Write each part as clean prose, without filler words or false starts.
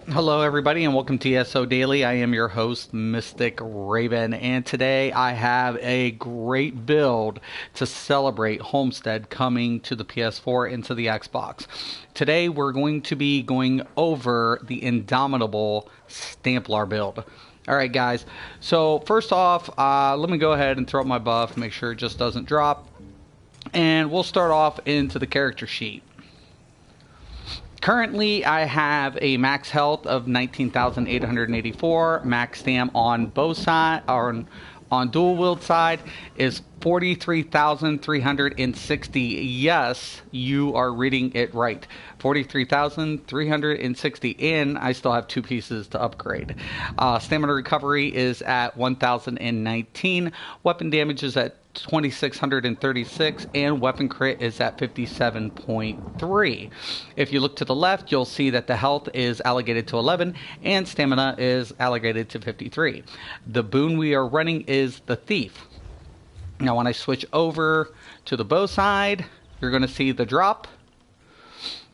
Hello, everybody, and welcome to ESO Daily. I am your host, Mystic Raven, and today I have a great build to celebrate Homestead coming to the PS4 and to the Xbox. Today, we're going to be going over the Indomitable Stamplar build. All right, guys. So first off, let me go ahead and throw up my buff, make sure it just doesn't drop, and we'll start off into the character sheet. Currently, I have a max health of 19,884. Max stam on both sides, or on dual wield side, is 43,360. Yes, you are reading it right. 43,360. And I still have two pieces to upgrade. Stamina recovery is at 1,019. Weapon damage is at 2,636, and weapon crit is at 57.3. If you look to the left, you'll see that the health is allocated to 11 and stamina is allocated to 53. The boon we are running is the Thief. Now when I switch over to the bow side, you're going to see the drop,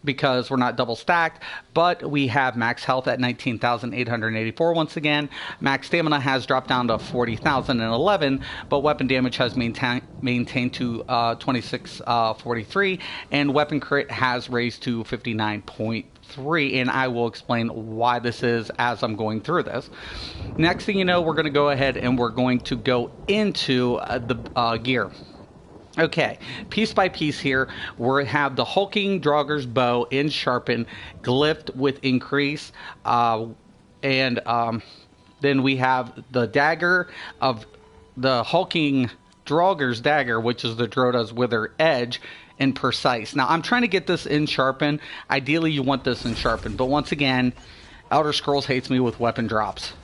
because we're not double stacked, but we have max health at 19,884 once again. Max stamina has dropped down to 40,011, but weapon damage has maintained to 2643, and weapon crit has raised to 59.3, and I will explain why this is as I'm going through this. Next thing you know, we're going to go ahead and we're going to go into the gear. Okay, piece by piece here, we have the Hulking Draugur's bow in sharpen, glyphed with increase, and then we have the dagger of the Hulking Draugur's dagger, which is the Droda's Wither Edge, in precise. Now, I'm trying to get this in sharpen. Ideally, you want this in sharpen, but once again, Elder Scrolls hates me with weapon drops.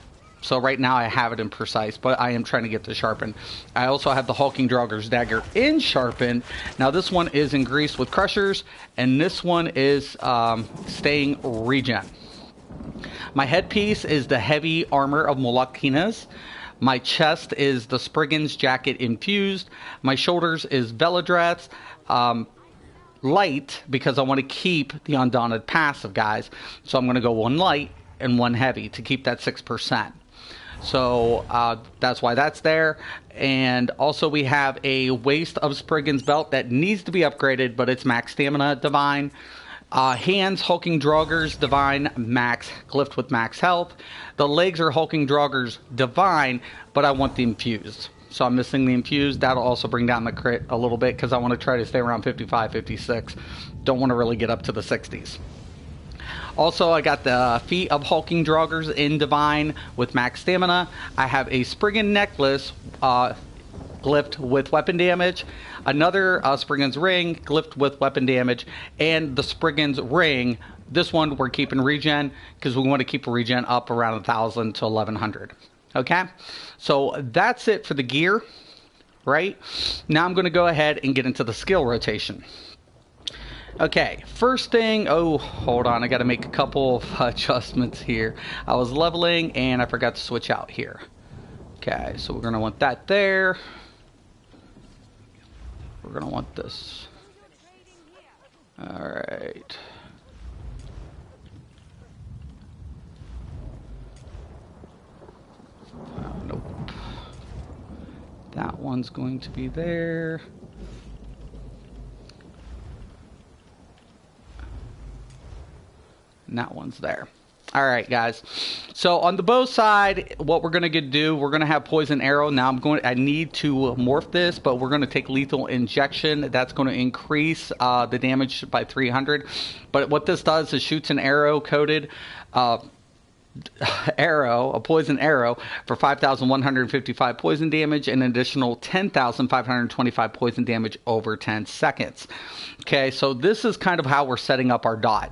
So right now I have it in precise, but I am trying to get to sharpen. I also have the Hulking Draugur's dagger in sharpen. Now this one is in grease with crushers, and this one is staying regen. My headpiece is the heavy armor of Molokina's. My chest is the Spriggan's jacket infused. My shoulders is Veladrat's. Light, because I want to keep the Undaunted passive, guys. So I'm going to go one light and one heavy to keep that 6%. So that's why that's there. And also we have a waist of Spriggan's belt that needs to be upgraded, but it's max stamina divine. Hands, Hulking Draugur's divine, max glyphed with max health. The legs are Hulking Draugur's divine, but I want the infused. So I'm missing the infused. That'll also bring down the crit a little bit, because I want to try to stay around 55, 56. Don't want to really get up to the 60s. Also, I got the feet of Hulking Draugur's in divine with max stamina. I have a Spriggan necklace glyphed with weapon damage. Another Spriggan's ring glyphed with weapon damage. And the Spriggan's ring, this one we're keeping regen, because we want to keep regen up around 1,000 to 1,100. Okay? So that's it for the gear, right? Now I'm going to go ahead and get into the skill rotation. Okay, first thing, oh, hold on, I got to make a couple of adjustments here. I was leveling and I forgot to switch out here. Okay, so we're going to want that there. We're going to want this. All right. Nope. That one's going to be there. And that one's there. All right, guys. So on the bow side, what we're going to do, we're going to have poison arrow. Now I need to morph this, but we're going to take lethal injection. That's going to increase the damage by 300. But what this does is shoots an arrow coated a poison arrow for 5,155 poison damage and an additional 10,525 poison damage over 10 seconds. Okay, so this is kind of how we're setting up our dot.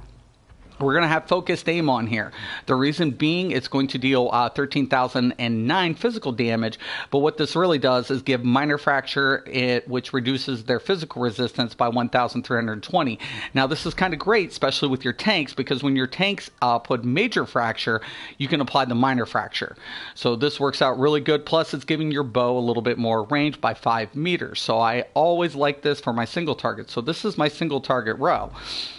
We're going to have focused aim on here. The reason being, it's going to deal 13,009 physical damage, but what this really does is give minor fracture, which reduces their physical resistance by 1,320. Now, this is kind of great, especially with your tanks, because when your tanks put major fracture, you can apply the minor fracture. So this works out really good. Plus, it's giving your bow a little bit more range by 5 meters. So I always like this for my single target. So this is my single target row.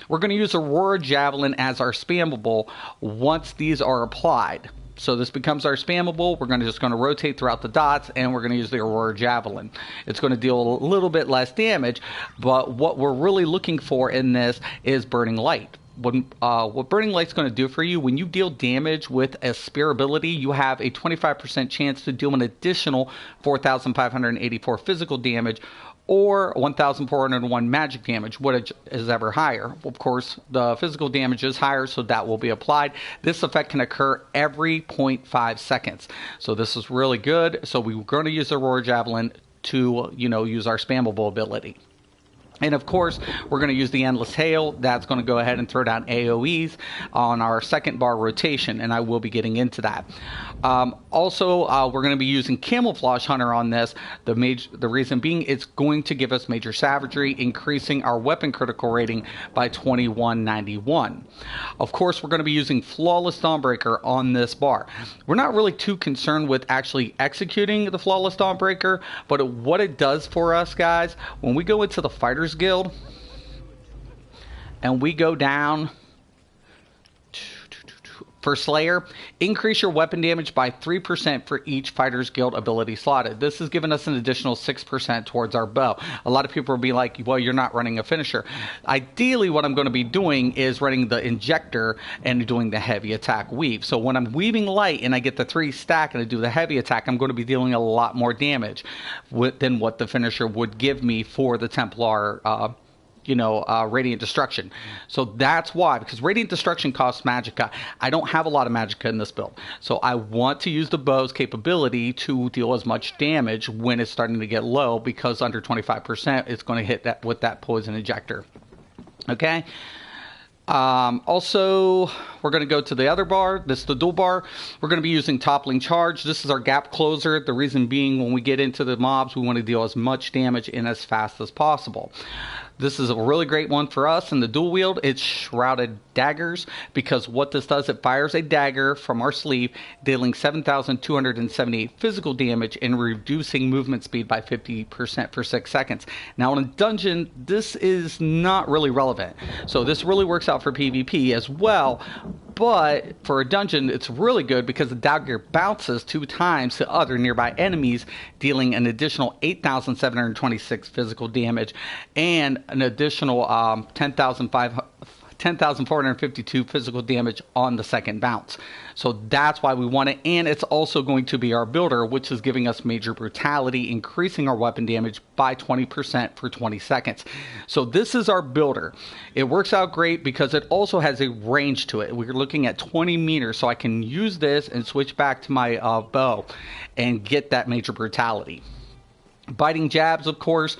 We're going to use Aurora Javelin as our spammable once these are applied. So this becomes our spammable. We're just going to rotate throughout the dots, and we're going to use the Aurora Javelin. It's going to deal a little bit less damage, but what we're really looking for in this is Burning Light. What Burning Light's going to do for you, when you deal damage with a spear ability, you have a 25% chance to deal an additional 4,584 physical damage or 1,401 magic damage, what is ever higher. Of course, the physical damage is higher, so that will be applied. This effect can occur every 0.5 seconds. So this is really good. So we're going to use the Aurora Javelin to, use our spammable ability. And of course, we're going to use the Endless Hail. That's going to go ahead and throw down AoEs on our second bar rotation, and I will be getting into that. Also, we're going to be using Camouflage Hunter on this. The reason being, it's going to give us Major Savagery, increasing our weapon critical rating by 2191. Of course, we're going to be using Flawless Dawnbreaker on this bar. We're not really too concerned with actually executing the Flawless Dawnbreaker, but what it does for us, guys, when we go into the Fighters Guild and we go down for Slayer, increase your weapon damage by 3% for each Fighters Guild ability slotted. This has given us an additional 6% towards our bow. A lot of people will be like, well, you're not running a finisher. Ideally, what I'm going to be doing is running the injector and doing the heavy attack weave. So when I'm weaving light and I get the 3 stack and I do the heavy attack, I'm going to be dealing a lot more damage than what the finisher would give me for the Templar Radiant Destruction. So that's why, because Radiant Destruction costs Magicka. I don't have a lot of Magicka in this build. So I want to use the bow's capability to deal as much damage when it's starting to get low, because under 25% it's going to hit that with that poison injector. Okay. Also, we're going to go to the other bar. This is the dual bar. We're going to be using Toppling Charge. This is our gap closer. The reason being, when we get into the mobs, we want to deal as much damage in as fast as possible. This is a really great one for us in the dual wield. It's Shrouded Daggers, because what this does, it fires a dagger from our sleeve, dealing 7,278 physical damage and reducing movement speed by 50% for 6 seconds. Now in a dungeon, this is not really relevant. So this really works out for PvP as well. But for a dungeon, it's really good because the dagger bounces 2 times to other nearby enemies, dealing an additional 8,726 physical damage and an additional 10,452 physical damage on the second bounce. So that's why we want it, and it's also going to be our builder, which is giving us Major Brutality, increasing our weapon damage by 20% for 20 seconds. So this is our builder. It works out great because it also has a range to it. We're looking at 20 meters, so I can use this and switch back to my bow and get that Major Brutality. Biting Jabs, of course.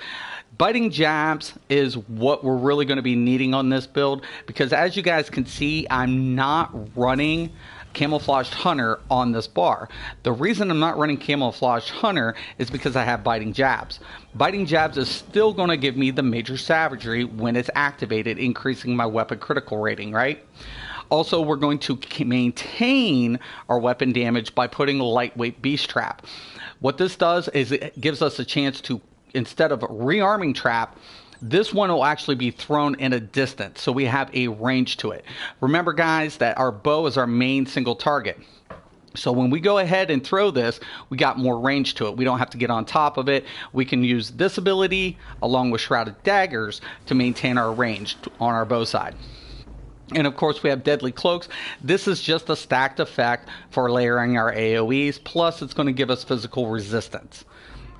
Biting Jabs is what we're really going to be needing on this build, because as you guys can see, I'm not running Camouflaged Hunter on this bar. The reason I'm not running Camouflaged Hunter is because I have Biting Jabs. Biting Jabs is still going to give me the Major Savagery when it's activated, increasing my weapon critical rating, right? Also, we're going to maintain our weapon damage by putting a lightweight Beast Trap. What this does is it gives us a chance to, instead of rearming trap, this one will actually be thrown in a distance, so we have a range to it. Remember, guys, that our bow is our main single target. So when we go ahead and throw this, we got more range to it. We don't have to get on top of it. We can use this ability along with Shrouded Daggers to maintain our range on our bow side. And of course, we have Deadly Cloaks. This is just a stacked effect for layering our AoEs, plus it's going to give us physical resistance.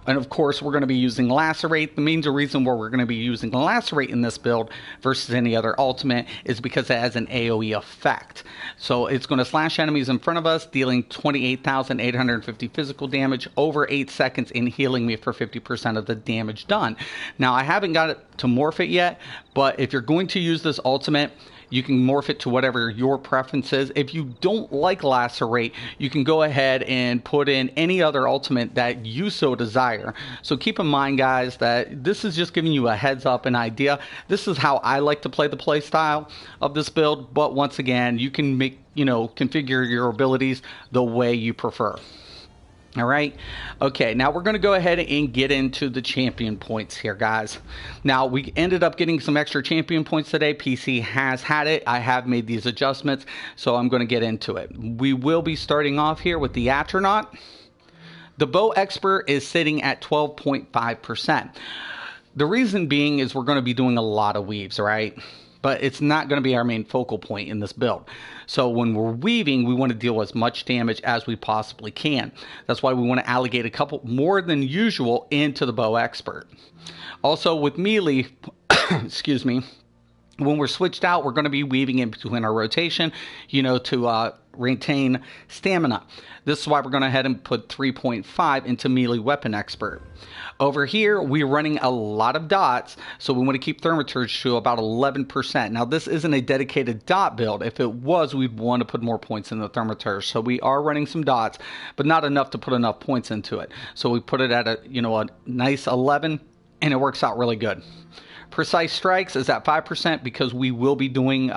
And of course, we're going to be using Lacerate. The main reason why we're going to be using Lacerate in this build versus any other ultimate is because it has an AoE effect. So it's going to slash enemies in front of us, dealing 28,850 physical damage over 8 seconds and healing me for 50% of the damage done. Now, I haven't got it to morph it yet, but if you're going to use this ultimate, you can morph it to whatever your preference is. If you don't like Lacerate, you can go ahead and put in any other ultimate that you so desire. So keep in mind, guys, that this is just giving you a heads up, an idea. This is how I like to play the play style of this build, but once again, you can make, configure your abilities the way you prefer. All right. Okay, now we're going to go ahead and get into the champion points here, guys. Now, we ended up getting some extra champion points today. PC has had it. I have made these adjustments, so I'm going to get into it. We will be starting off here with the astronaut. The bow expert is sitting at 12.5%. The reason being is we're going to be doing a lot of weaves, right? But it's not going to be our main focal point in this build. So when we're weaving, we want to deal with as much damage as we possibly can. That's why we want to allocate a couple more than usual into the bow expert. Also with melee, excuse me, when we're switched out, we're going to be weaving in between our rotation, you know, to retain stamina. This is why we're going to head and put 3.5 into melee weapon expert. Over here, we're running a lot of dots, so we want to keep thermaturge to about 11%. Now, this isn't a dedicated dot build. If it was, we'd want to put more points in the thermaturge. So we are running some dots, but not enough to put enough points into it. So we put it at a, you know, a nice 11, and it works out really good. Precise strikes is at 5% because we will be doing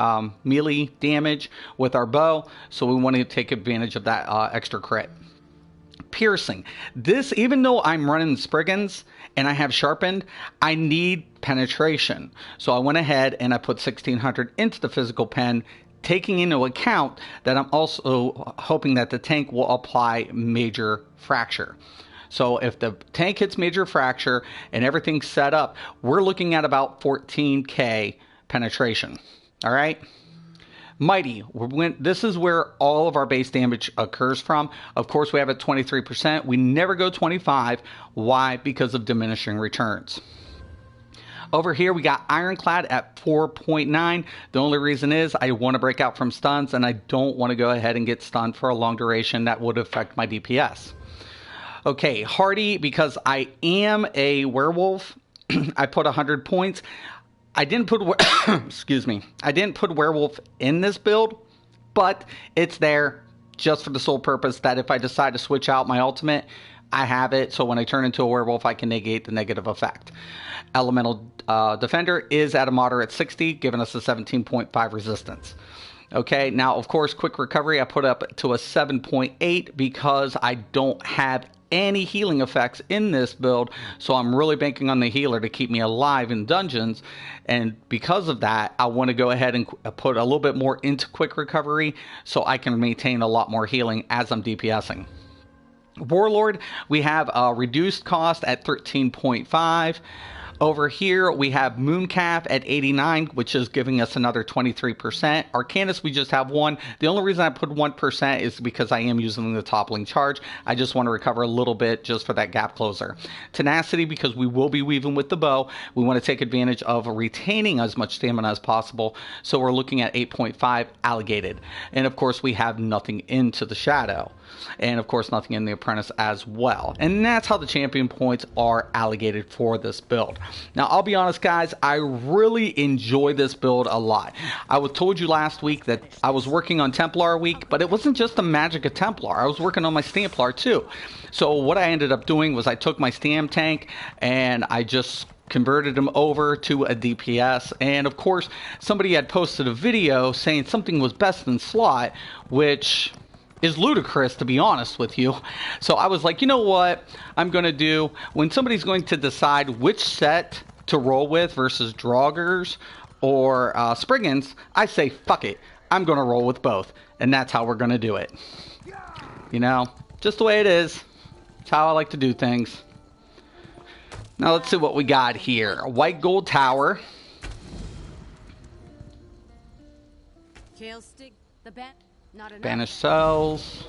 melee damage with our bow, so we want to take advantage of that extra crit. Piercing. This, even though I'm running Spriggans and I have sharpened, I need penetration. So I went ahead and I put 1600 into the physical pen, taking into account that I'm also hoping that the tank will apply major fracture. So if the tank hits major fracture and everything's set up, we're looking at about 14k penetration. All right. Mighty, this is where all of our base damage occurs from. Of course, we have it 23%. We never go 25. Why? Because of diminishing returns. Over here, we got Ironclad at 4.9. The only reason is I want to break out from stuns, and I don't want to go ahead and get stunned for a long duration. That would affect my DPS. Okay, Hardy, because I am a werewolf, I put 100 points. I didn't put, excuse me, I didn't put werewolf in this build, but it's there just for the sole purpose that if I decide to switch out my ultimate, I have it. So when I turn into a werewolf, I can negate the negative effect. Elemental Defender is at a moderate 60, giving us a 17.5 resistance. Okay, now, of course, quick recovery, I put up to a 7.8 because I don't have any healing effects in this build, so I'm really banking on the healer to keep me alive in dungeons, and because of that, I want to go ahead and put a little bit more into quick recovery so I can maintain a lot more healing as I'm DPSing. Warlord, we have a reduced cost at 13.5. Over here, we have Mooncalf at 89, which is giving us another 23%. Arcanus, we just have one. The only reason I put 1% is because I am using the toppling charge. I just want to recover a little bit just for that gap closer. Tenacity, because we will be weaving with the bow. We want to take advantage of retaining as much stamina as possible. So we're looking at 8.5 alligated. And of course, we have nothing into the shadow. And of course, nothing in the apprentice as well. And that's how the champion points are allocated for this build. Now, I'll be honest, guys, I really enjoy this build a lot. I was told you last week that I was working on Templar week, but it wasn't just the magic of Templar. I was working on my Stamplar too. So what I ended up doing was I took my Stam tank and I just converted him over to a DPS. And of course, somebody had posted a video saying something was best in slot, which is ludicrous, to be honest with you. So I was like, you know what I'm going to do? When somebody's going to decide which set to roll with versus Draugrs or Spriggans, I say, fuck it. I'm going to roll with both. And that's how we're going to do it. You know, just the way it is. It's how I like to do things. Now let's see what we got here. White Gold Tower. Tail stick the bat. Not enough. Banished cells.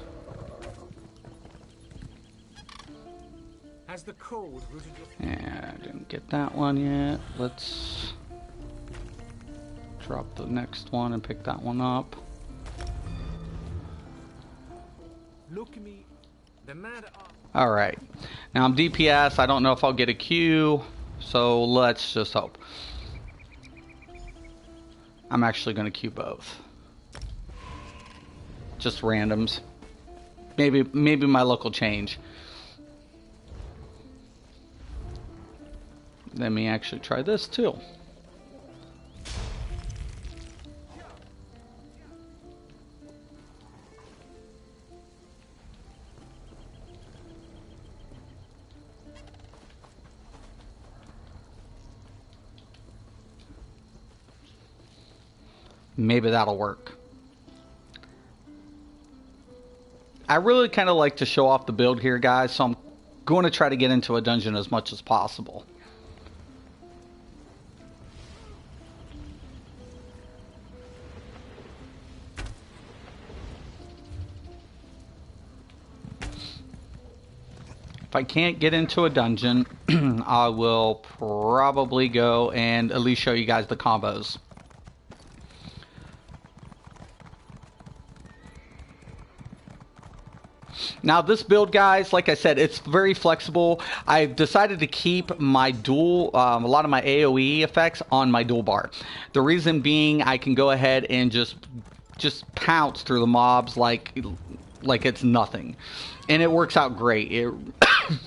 Has the cold rooted your... Yeah, I didn't get that one yet. Let's drop the next one and pick that one up. Look at me. The mad... Alright. Now I'm DPS. I don't know if I'll get a Q. So let's just hope. I'm actually going to Q both. Just randoms. Maybe my luck will change. Let me actually try this too. Maybe that'll work. I really kind of like to show off the build here, guys, so I'm going to try to get into a dungeon as much as possible. If I can't get into a dungeon, I will probably go and at least show you guys the combos. Now this build, guys, like I said, it's very flexible. I've decided to keep my dual, a lot of my AoE effects on my dual bar. The reason being, I can go ahead and just pounce through the mobs like it's nothing. And it works out great. It,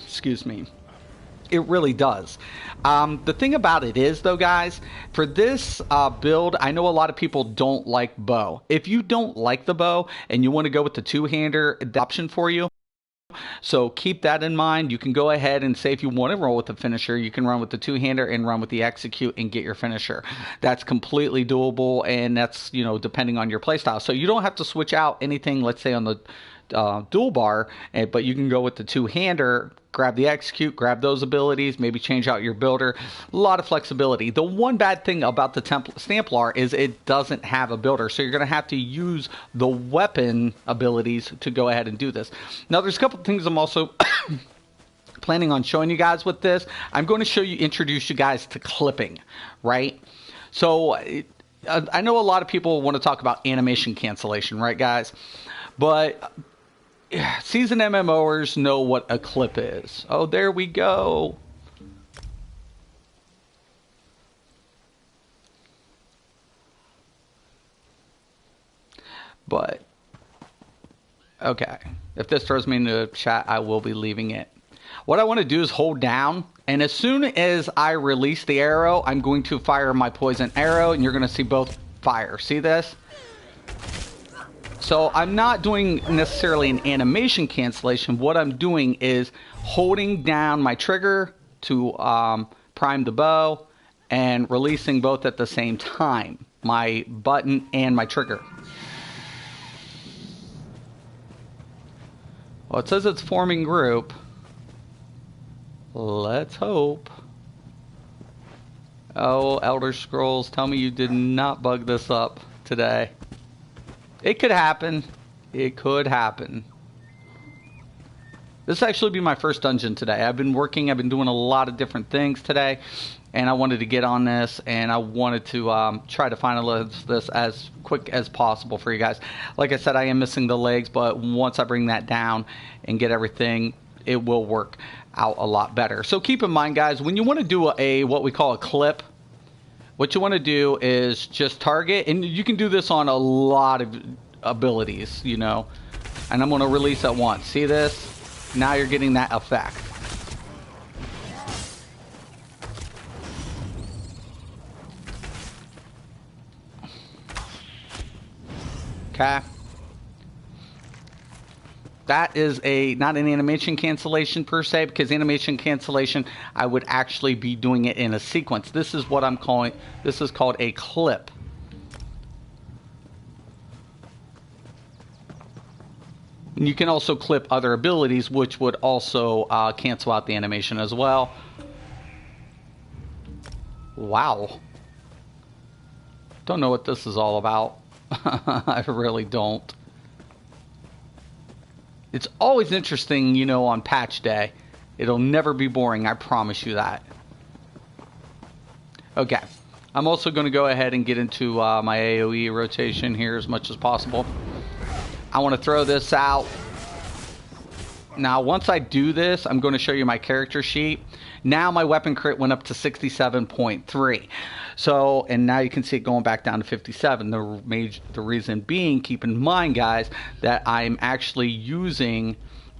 excuse me. It really does. The thing about it is, though, guys, for this build, I know a lot of people don't like bow. If you don't like the bow and you want to go with the two-hander, the option for you. So keep that in mind. You can go ahead and say if you want to roll with the finisher, you can run with the two-hander and run with the execute and get your finisher. That's completely doable, and that's, you know, depending on your playstyle. So you don't have to switch out anything, let's say, on the dual bar, but you can go with the two-hander, grab the execute, grab those abilities, maybe change out your builder. A lot of flexibility. The one bad thing about the Stamplar is it doesn't have a builder, so you're going to have to use the weapon abilities to go ahead and do this. Now, there's a couple of things I'm also planning on showing you guys with this. I'm going to introduce you guys to clipping, right? So I know a lot of people want to talk about animation cancellation, right, guys? But seasoned MMOers know what a clip is. Oh, there we go. But, okay. If this throws me into chat, I will be leaving it. What I want to do is hold down, and as soon as I release the arrow, I'm going to fire my poison arrow, and you're going to see both fire. See this? So I'm not doing necessarily an animation cancellation. What I'm doing is holding down my trigger to prime the bow and releasing both at the same time, my button and my trigger. Well, it says it's forming group. Let's hope. Oh, Elder Scrolls, tell me you did not bug this up today. It could happen. It could happen. This will actually be my first dungeon today. I've been doing a lot of different things today, and I wanted to get on this, and I wanted to try to finalize this as quick as possible for you guys. Like I said, I am missing the legs, but once I bring that down and get everything, it will work out a lot better. So keep in mind, guys, when you want to do what we call a clip, what you want to do is just target, and you can do this on a lot of abilities, you know. And I'm going to release at once. See this? Now you're getting that effect. Okay. That is not an animation cancellation per se, because animation cancellation, I would actually be doing it in a sequence. This is what I'm calling, this is called a clip. And you can also clip other abilities, which would also cancel out the animation as well. Wow. Don't know what this is all about. I really don't. It's always interesting, you know, on patch day. It'll never be boring, I promise you that. Okay. I'm also going to go ahead and get into my AoE rotation here as much as possible. I want to throw this out. Now, once I do this, I'm going to show you my character sheet. Now my weapon crit went up to 67.3. So, and now you can see it going back down to 57. The reason being, keep in mind, guys, that I'm actually using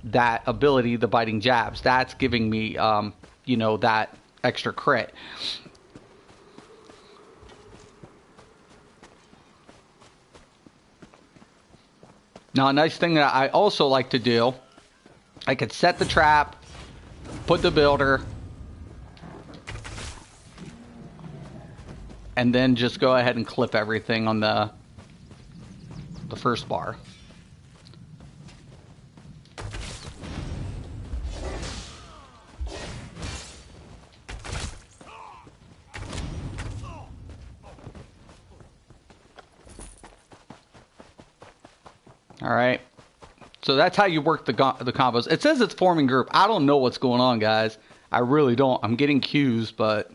that ability, the biting jabs. That's giving me, you know, that extra crit. Now, a nice thing that I also like to do, I could set the trap, put the builder, and then just go ahead and clip everything on the the first bar. All right. So that's how you work the combos. It says it's forming group. I don't know what's going on, guys. I really don't. I'm getting cues, but...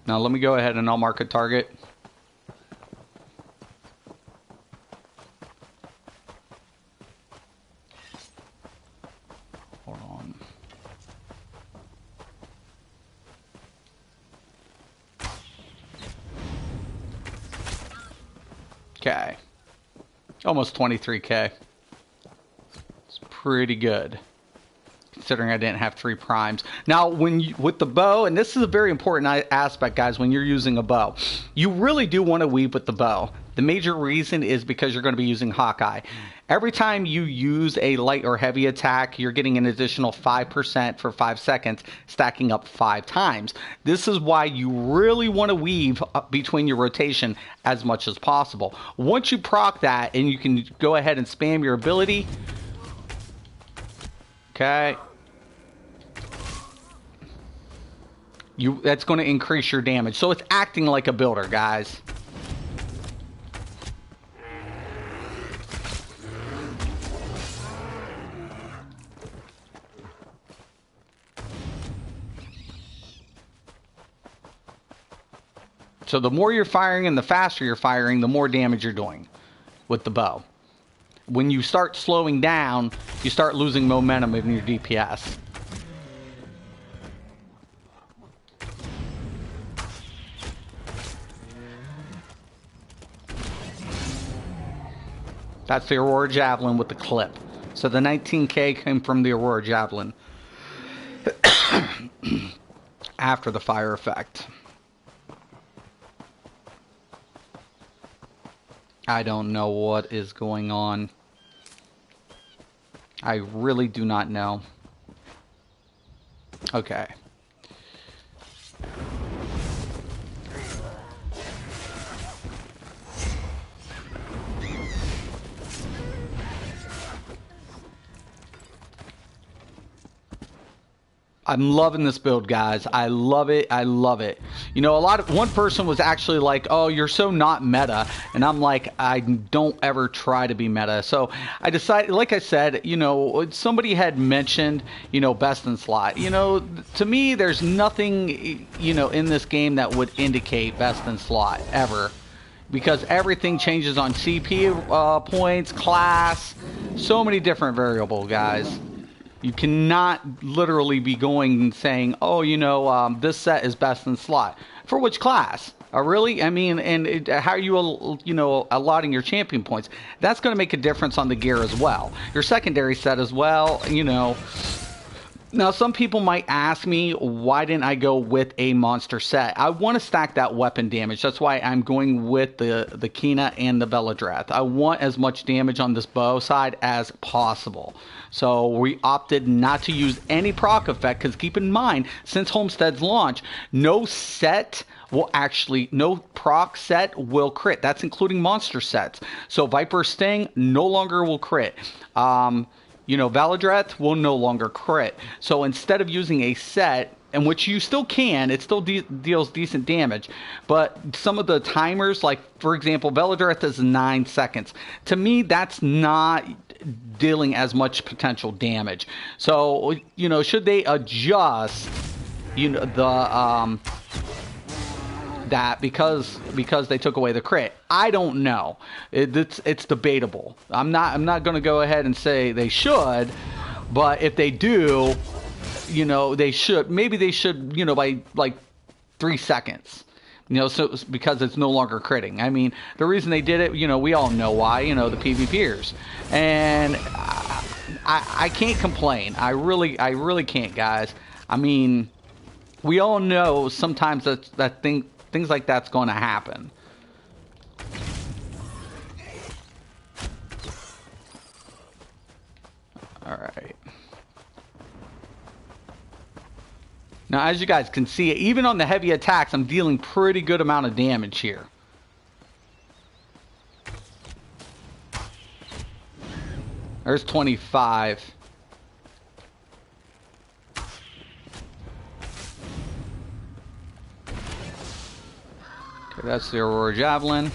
Now let me go ahead and I'll mark a target. Hold on. Okay. Almost 23k. It's pretty good, considering I didn't have 3 primes. Now, when you, with the bow, and this is a very important aspect, guys, when you're using a bow, you really do want to weave with the bow. The major reason is because you're going to be using Hawkeye. Every time you use a light or heavy attack, you're getting an additional 5% for 5 seconds, stacking up 5 times. This is why you really want to weave between your rotation as much as possible. Once you proc that, and you can go ahead and spam your ability. Okay. That's going to increase your damage. So it's acting like a builder, guys. So the more you're firing and the faster you're firing, the more damage you're doing with the bow. When you start slowing down, you start losing momentum in your DPS. That's the Aurora Javelin with the clip. So the 19k came from the Aurora Javelin after the fire effect. I don't know what is going on. I really do not know. Okay. I'm loving this build, guys. I love it. I love it. You know, one person was actually like, "Oh, you're so not meta," and I'm like, I don't ever try to be meta. So I decided, like I said, you know, somebody had mentioned, you know, best in slot. You know, to me, there's nothing, you know, in this game that would indicate best in slot ever, because everything changes on CP points, class, so many different variables, guys. You cannot literally be going and saying, oh, you know, this set is best in slot. For which class? Really? I mean, and how are you, you know, allotting your champion points? That's going to make a difference on the gear as well. Your secondary set as well, you know. Now, some people might ask me, why didn't I go with a monster set? I want to stack that weapon damage. That's why I'm going with the Kina and the Veladreth. I want as much damage on this bow side as possible. So we opted not to use any proc effect, because keep in mind, since Homestead's launch, no proc set will crit. That's including monster sets. So Viper Sting no longer will crit. You know, Veladreth will no longer crit. So instead of using a set, and which you still can, it still deals decent damage, but some of the timers, like, for example, Veladreth is 9 seconds. To me, that's not dealing as much potential damage. So, you know, should they adjust, you know, the that because they took away the crit? I don't know. It's debatable. I'm not going to go ahead and say they should, but if they do, you know, they should. Maybe they should, you know, by like 3 seconds. You know, so because it's no longer critting. I mean, the reason they did it, you know, we all know why. You know, the PvPers, and I can't complain. I really can't, guys. I mean, we all know sometimes things like that's going to happen. All right. Now, as you guys can see, even on the heavy attacks, I'm dealing pretty good amount of damage here. There's 25. Okay, that's the Aurora Javelin.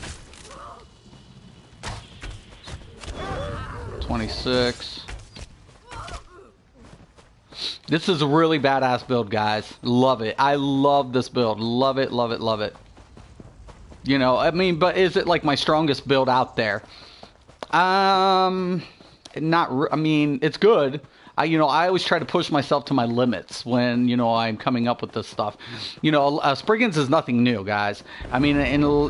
26. This is a really badass build, guys. Love it. I love this build. Love it, love it, love it. You know, I mean, but is it like my strongest build out there? I mean, it's good. I always try to push myself to my limits when, I'm coming up with this stuff. Spriggans is nothing new, guys. I mean,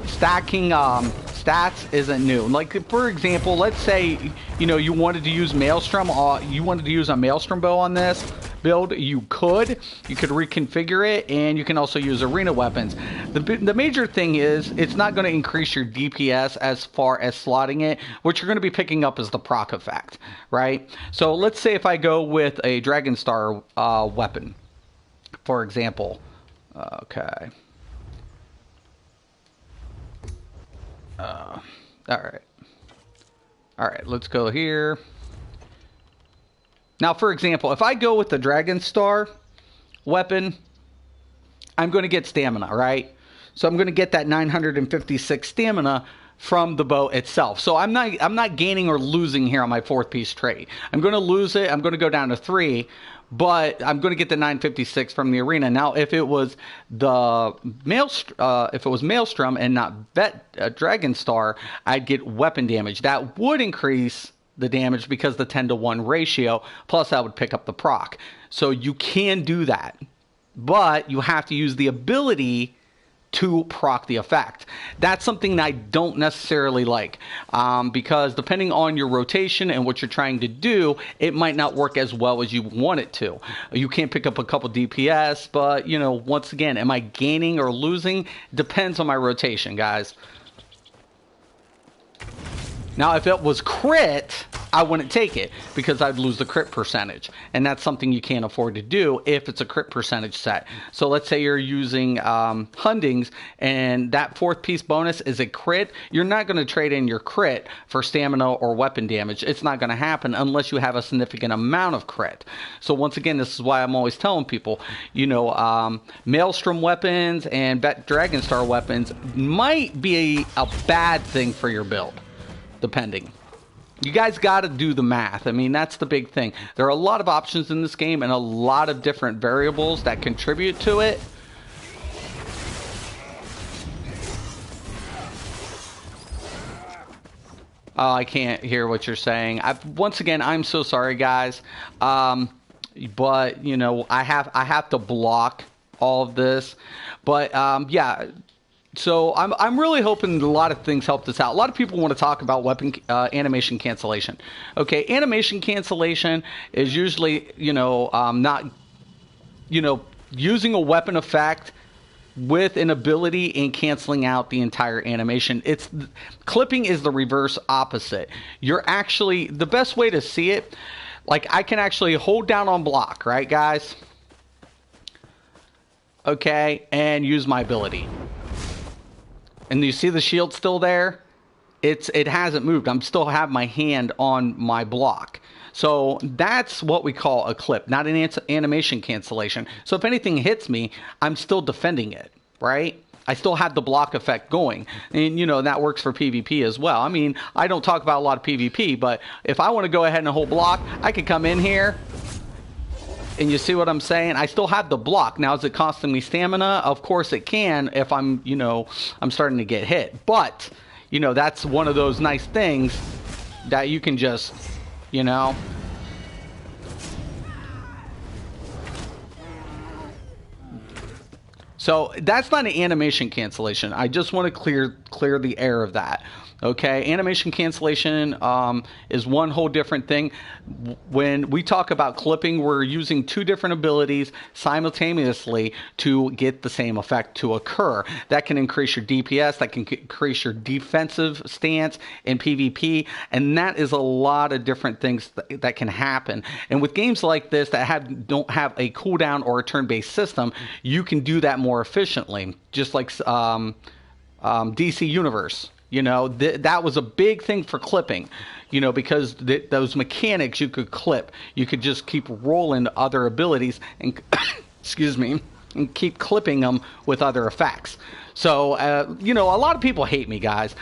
stacking stats isn't new. Like, for example, let's say, you wanted to use Maelstrom, you wanted to use a Maelstrom bow on this build. You could reconfigure it, and you can also use arena weapons. The major thing is it's not going to increase your DPS as far as slotting it. What you're going to be picking up is the proc effect, right? So let's say if I go with a Dragon Star weapon, for example. Okay. All right, let's go here. Now, for example, if I go with the Dragon Star weapon, I'm going to get stamina, right? So I'm going to get that 956 stamina from the bow itself. So I'm not gaining or losing here on my 4th piece trait. I'm going to lose it. I'm going to go down to 3, but I'm going to get the 956 from the arena. Now, if it was Maelstrom and not Dragon Star, I'd get weapon damage. That would increase the damage because the 10-to-1 ratio, plus I would pick up the proc. So you can do that, but you have to use the ability to proc the effect. That's something that I don't necessarily like, because depending on your rotation and what you're trying to do, it might not work as well as you want it to. You can't pick up a couple DPS, but once again, am I gaining or losing? Depends on my rotation, guys. Now, if it was crit, I wouldn't take it because I'd lose the crit percentage. And that's something you can't afford to do if it's a crit percentage set. So let's say you're using Hundings and that 4th piece bonus is a crit. You're not going to trade in your crit for stamina or weapon damage. It's not going to happen unless you have a significant amount of crit. So once again, this is why I'm always telling people, Maelstrom weapons and Dragon Star weapons might be a bad thing for your build. Depending. You guys got to do the math. I mean, that's the big thing. There are a lot of options in this game and a lot of different variables that contribute to it. Oh, I can't hear what you're saying. Once again, I'm so sorry, guys. But, I have to block all of this. But, yeah. So I'm really hoping a lot of things help this out. A lot of people want to talk about weapon animation cancellation. Okay, animation cancellation is usually, not, using a weapon effect with an ability and canceling out the entire animation. Clipping is the reverse opposite. You're actually, the best way to see it, like I can actually hold down on block, right, guys? Okay, and use my ability. And you see the shield still there? It hasn't moved. I'm still have my hand on my block. So that's what we call a clip, not an animation cancellation. So if anything hits me, I'm still defending it, right? I still have the block effect going. And, that works for PvP as well. I mean, I don't talk about a lot of PvP, but if I want to go ahead and hold block, I could come in here. And you see what I'm saying? I still have the block. Now, is it costing me stamina? Of course it can if I'm, I'm starting to get hit. But, that's one of those nice things that you can just, So that's not an animation cancellation. I just want to clear the air of that. Okay, animation cancellation is one whole different thing. When we talk about clipping, we're using two different abilities simultaneously to get the same effect to occur. That can increase your DPS, that can increase your defensive stance in PvP, and that is a lot of different things that can happen. And with games like this that don't have a cooldown or a turn-based system, you can do that more efficiently, just like DC Universe. You know, that was a big thing for clipping, you know, because those mechanics you could clip. You could just keep rolling other abilities and, excuse me, and keep clipping them with other effects. So, you know, a lot of people hate me, guys.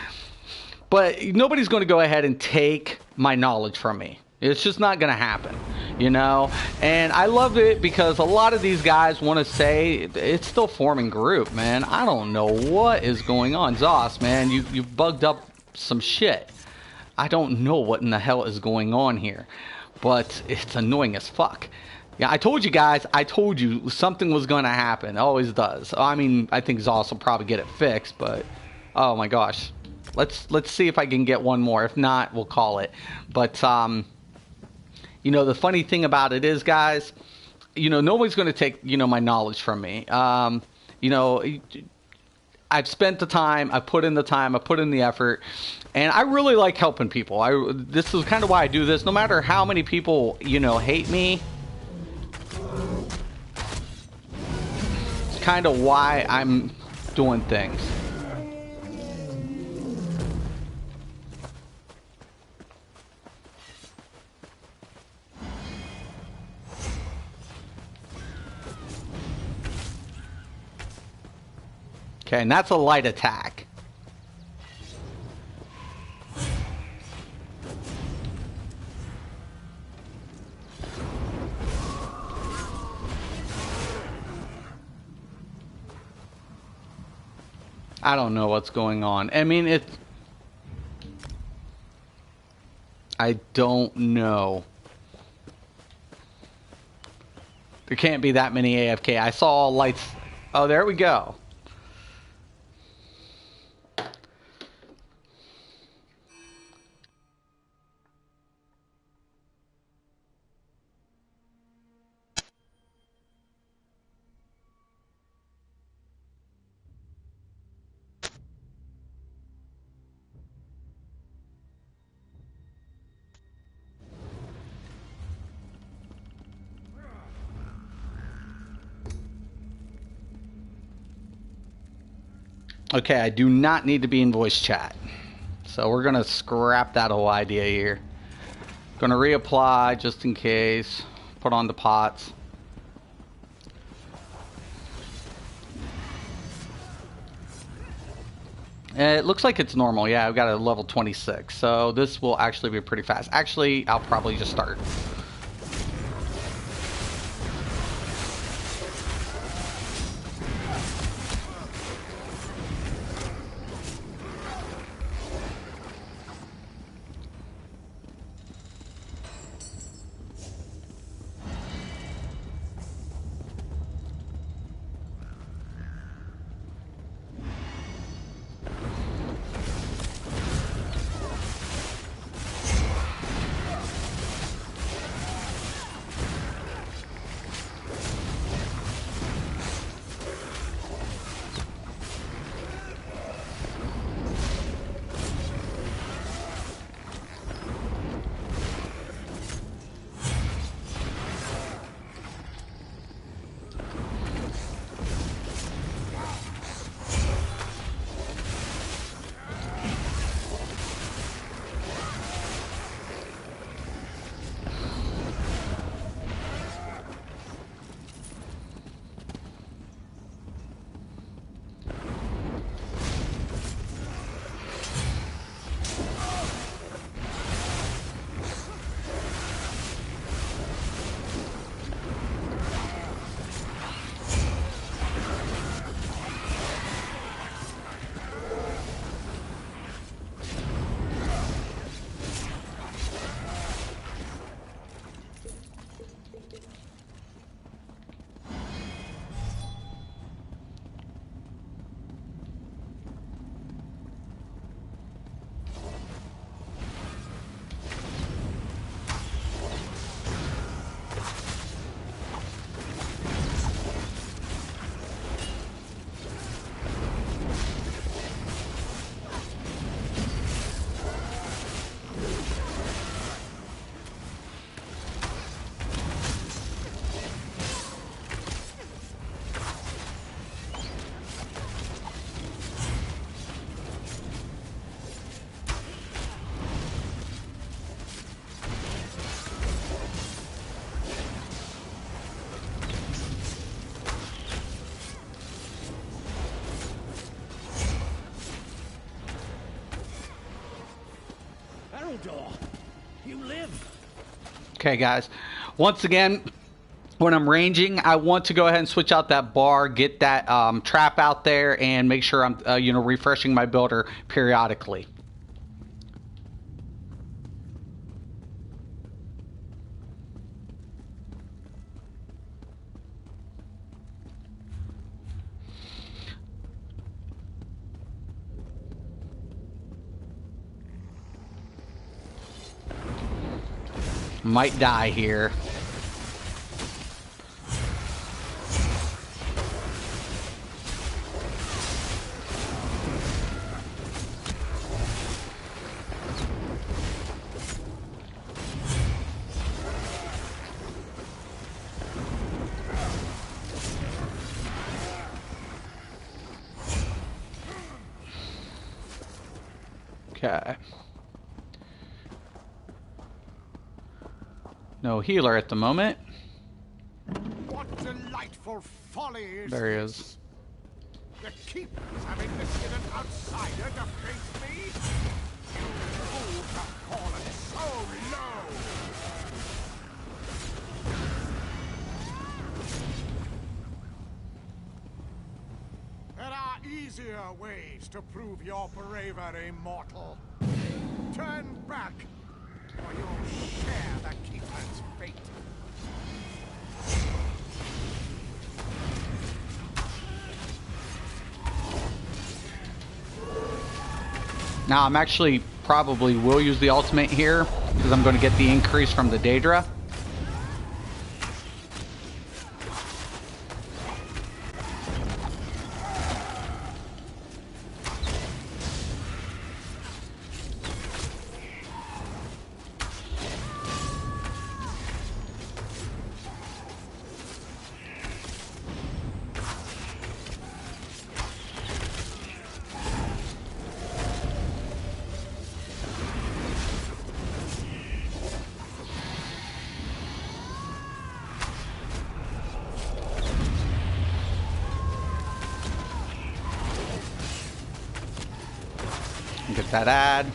But nobody's going to go ahead and take my knowledge from me. It's just not going to happen, you know? And I love it because a lot of these guys want to say it's still forming group, man. I don't know what is going on. Zoss, man, you've bugged up some shit. I don't know what in the hell is going on here, but it's annoying as fuck. Yeah, I told you guys, I told you something was going to happen. It always does. I mean, I think Zoss will probably get it fixed, but oh my gosh. Let's see if I can get one more. If not, we'll call it. But, you know, the funny thing about it is, guys, you know, nobody's going to take, you know, my knowledge from me. You know, I've spent the time, I put in the effort, and I really like helping people. This is kind of why I do this. No matter how many people, you know, hate me, it's kind of why I'm doing things. Okay, and that's a light attack. I don't know what's going on. I mean, I don't know. There can't be that many AFK. I saw lights. Oh, there we go. Okay, I do not need to be in voice chat. So we're going to scrap that whole idea here. Going to reapply just in case. Put on the pots. It looks like it's normal. Yeah, I've got a level 26. So this will actually be pretty fast. Actually, I'll probably just start. door. You live. Okay, guys. Once again, when I'm ranging, I want to go ahead and switch out that bar, get that trap out there, and make sure I'm, refreshing my builder periodically. Might die here. Okay. No healer at the moment. What delightful folly is There he this? is. The keepers have enlisted an outsider to face me? You fools have fallen so low! There are easier ways to prove your bravery, mortal. Turn back, or you'll share the keeper's fate. Now, I'm actually probably will use the ultimate here because I'm going to get the increase from the Daedra. Get that ad.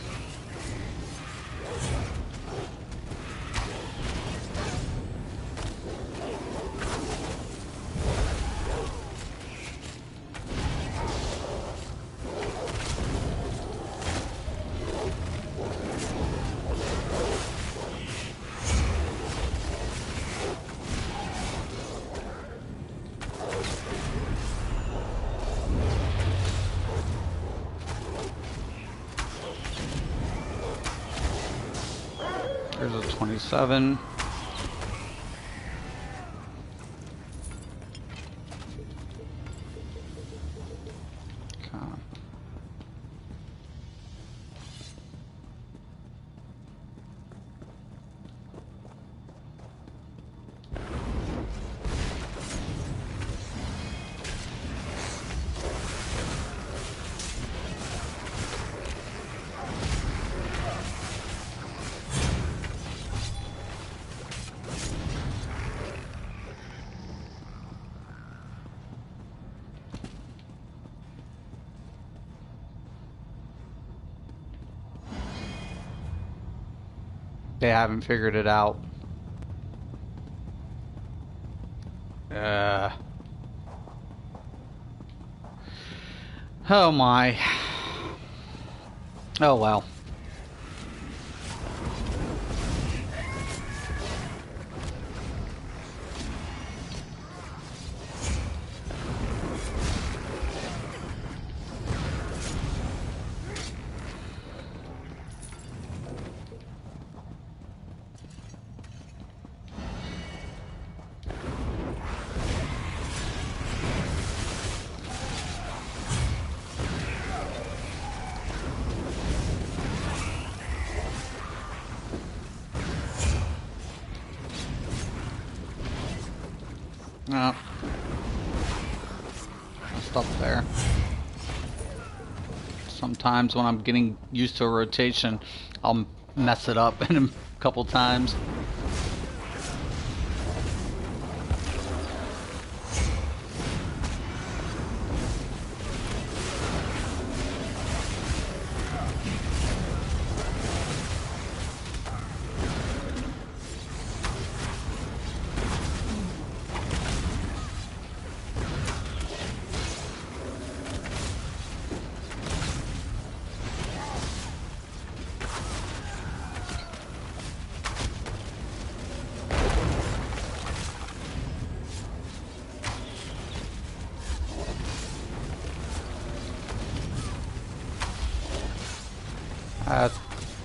There's a 27. Okay. They haven't figured it out. Oh my. Oh well. No. I'll stop there. Sometimes when I'm getting used to a rotation, I'll mess it up in a couple times.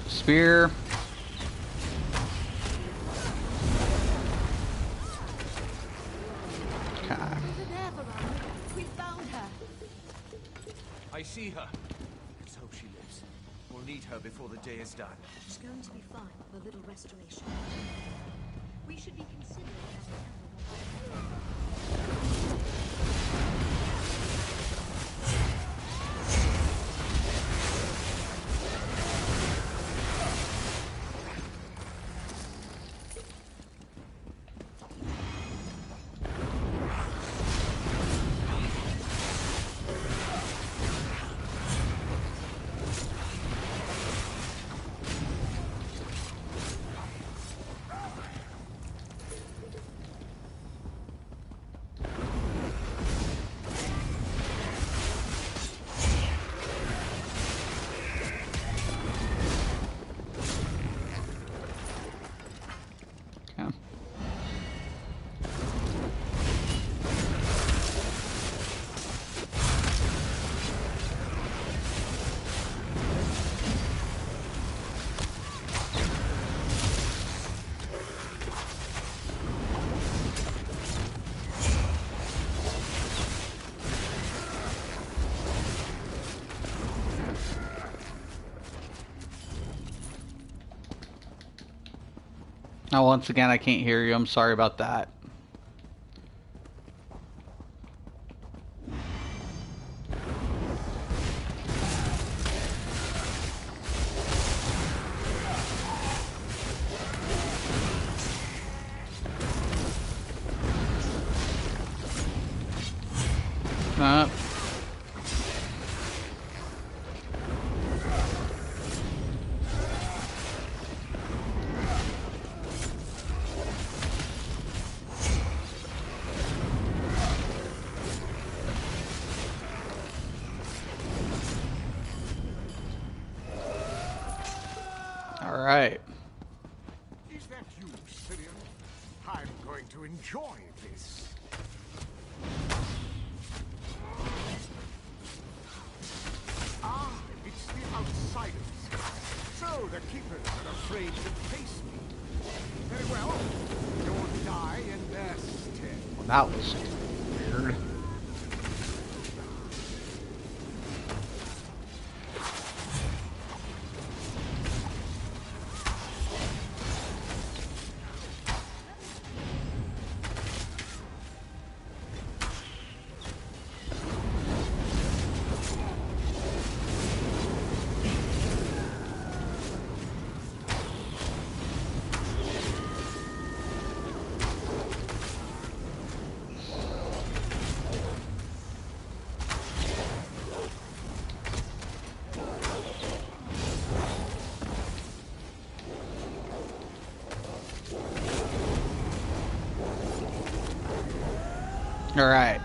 Spear. Okay. We found her. I see her. Let's hope she lives. We'll need her before the day is done. She's going to be fine with a little restoration. We should be considering Now, once again, I can't hear you. I'm sorry about that. All right. Is that you, Syrian? I'm going to enjoy this. Ah, it's the outsiders. So the keepers are afraid to face me. Very well. You'll die in their stead. Well, that was weird. All right.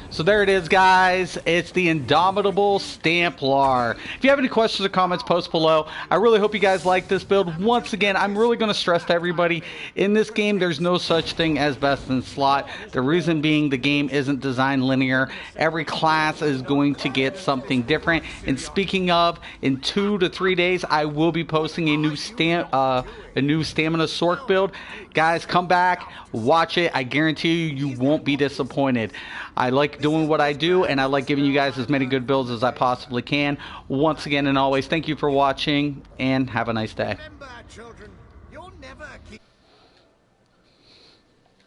So there it is, guys. It's the Indomitable Stamplar. If you have any questions or comments, post below. I really hope you guys like this build. Once again, I'm really going to stress to everybody, in this game, there's no such thing as best in slot. The reason being the game isn't designed linear. Every class is going to get something different. And speaking of, in 2 to 3 days, I will be posting a new stamina sork build. Guys, come back, watch it. I guarantee you won't be disappointed. I like doing what I do, and I like giving you guys as many good builds as I possibly can. Once again and always, thank you for watching, and have a nice day. Remember, children, you'll never keep